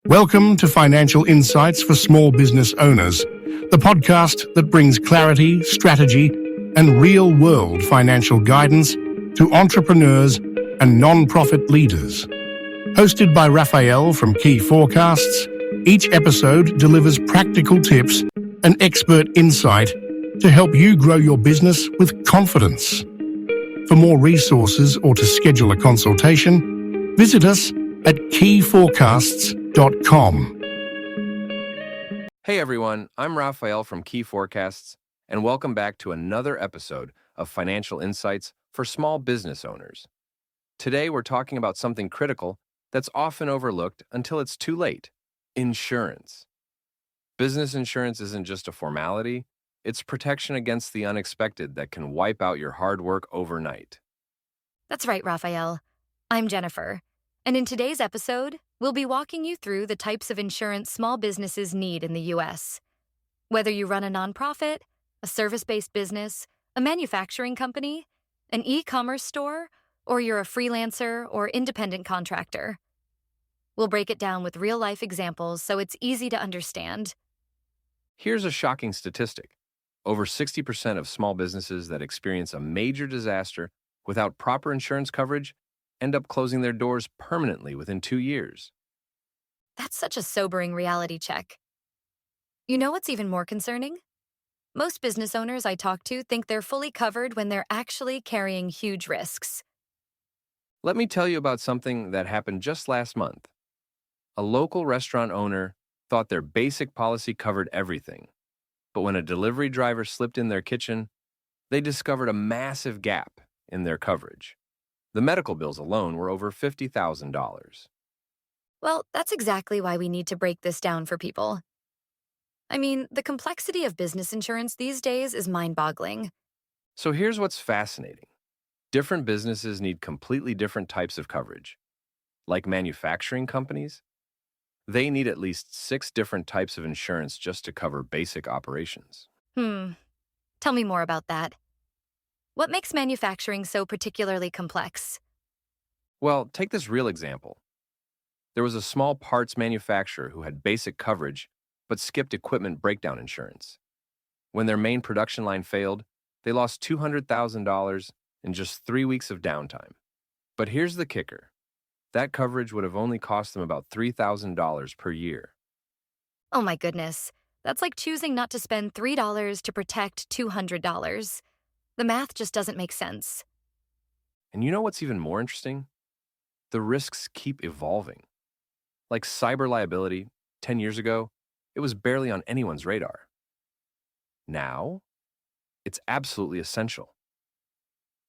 Welcome to Financial Insights for Small Business Owners, the podcast that brings clarity, strategy, and real-world financial guidance to entrepreneurs and non-profit leaders. Hosted by Raphael from Key Forecasts, each episode delivers practical tips and expert insight to help you grow your business with confidence. For more resources or to schedule a consultation, visit us at keyforecasts.com. Hey everyone, I'm Raphael from Key Forecasts, and welcome back to another episode of Financial Insights for Small Business Owners. Today we're talking about something critical that's often overlooked until it's too late: insurance. Business insurance isn't just a formality, it's protection against the unexpected that can wipe out your hard work overnight. That's right, Raphael. I'm Jennifer, and in today's episode, we'll be walking you through the types of insurance small businesses need in the U.S. Whether you run a nonprofit, a service-based business, a manufacturing company, an e-commerce store, or you're a freelancer or independent contractor. We'll break it down with real-life examples so it's easy to understand. Here's a shocking statistic. Over 60% of small businesses that experience a major disaster without proper insurance coverage end up closing their doors permanently within 2 years. That's such a sobering reality check. You know what's even more concerning? Most business owners I talk to think they're fully covered when they're actually carrying huge risks. Let me tell you about something that happened just last month. A local restaurant owner thought their basic policy covered everything, but when a delivery driver slipped in their kitchen, they discovered a massive gap in their coverage. The medical bills alone were over $50,000. Well, that's exactly why we need to break this down for people. I mean, the complexity of business insurance these days is mind-boggling. So here's what's fascinating. Different businesses need completely different types of coverage. Like manufacturing companies, they need at least 6 different types of insurance just to cover basic operations. Tell me more about that. What makes manufacturing so particularly complex? Well, take this real example. There was a small parts manufacturer who had basic coverage but skipped equipment breakdown insurance. When their main production line failed, they lost $200,000 in just 3 weeks of downtime. But here's the kicker. That coverage would have only cost them about $3,000 per year. Oh my goodness, that's like choosing not to spend $3 to protect $200. The math just doesn't make sense. And you know what's even more interesting? The risks keep evolving. Like cyber liability, 10 years ago, it was barely on anyone's radar. Now, it's absolutely essential.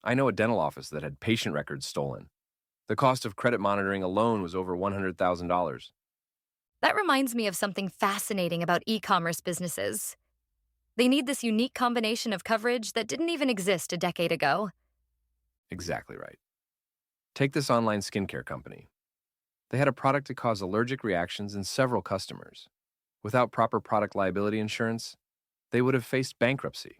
I know a dental office that had patient records stolen. The cost of credit monitoring alone was over $100,000. That reminds me of something fascinating about e-commerce businesses. They need this unique combination of coverage that didn't even exist a decade ago. Exactly right. Take this online skincare company. They had a product that caused allergic reactions in several customers. Without proper product liability insurance, they would have faced bankruptcy.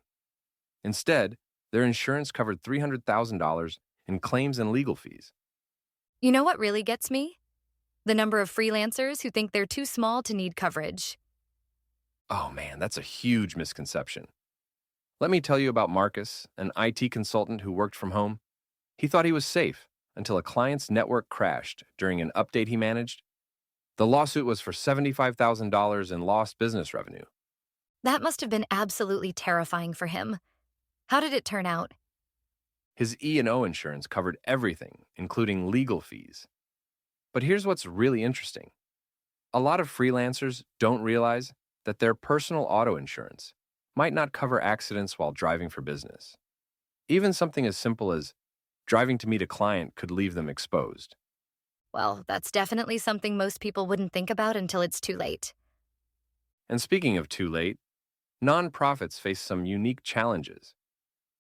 Instead, their insurance covered $300,000 in claims and legal fees. You know what really gets me? The number of freelancers who think they're too small to need coverage. Oh man, that's a huge misconception. Let me tell you about Marcus, an IT consultant who worked from home. He thought he was safe until a client's network crashed during an update he managed. The lawsuit was for $75,000 in lost business revenue. That must have been absolutely terrifying for him. How did it turn out? His E&O insurance covered everything, including legal fees. But here's what's really interesting. A lot of freelancers don't realize that their personal auto insurance might not cover accidents while driving for business. Even something as simple as driving to meet a client could leave them exposed. Well, that's definitely something most people wouldn't think about until it's too late. And speaking of too late, nonprofits face some unique challenges.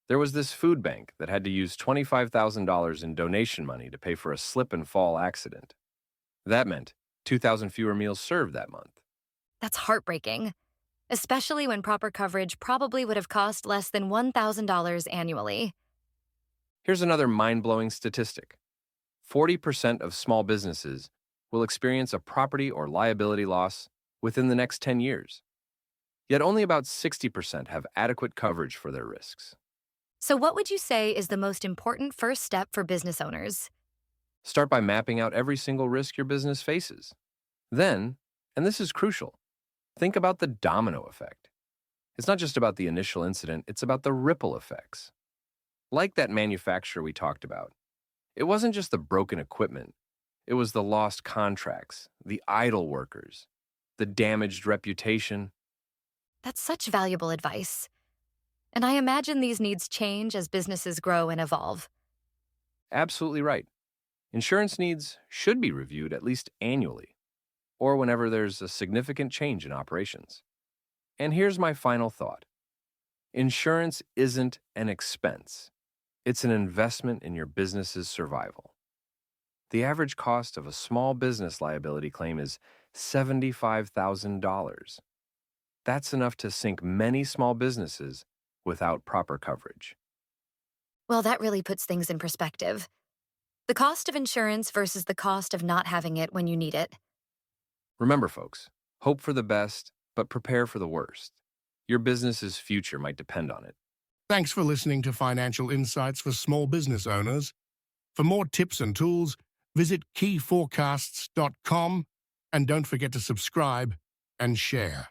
There was this food bank that had to use $25,000 in donation money to pay for a slip and fall accident. That meant 2,000 fewer meals served that month. That's heartbreaking, especially when proper coverage probably would have cost less than $1,000 annually. Here's another mind-blowing statistic. 40% of small businesses will experience a property or liability loss within the next 10 years. Yet only about 60% have adequate coverage for their risks. So, what would you say is the most important first step for business owners? Start by mapping out every single risk your business faces. Then, and this is crucial, think about the domino effect. It's not just about the initial incident, it's about the ripple effects. Like that manufacturer we talked about, it wasn't just the broken equipment, it was the lost contracts, the idle workers, the damaged reputation. That's such valuable advice. And I imagine these needs change as businesses grow and evolve. Absolutely right. Insurance needs should be reviewed at least annually, or whenever there's a significant change in operations. And here's my final thought. Insurance isn't an expense. It's an investment in your business's survival. The average cost of a small business liability claim is $75,000. That's enough to sink many small businesses without proper coverage. Well, that really puts things in perspective. The cost of insurance versus the cost of not having it when you need it. Remember, folks, hope for the best, but prepare for the worst. Your business's future might depend on it. Thanks for listening to Financial Insights for Small Business Owners. For more tips and tools, visit keyforecasts.com and don't forget to subscribe and share.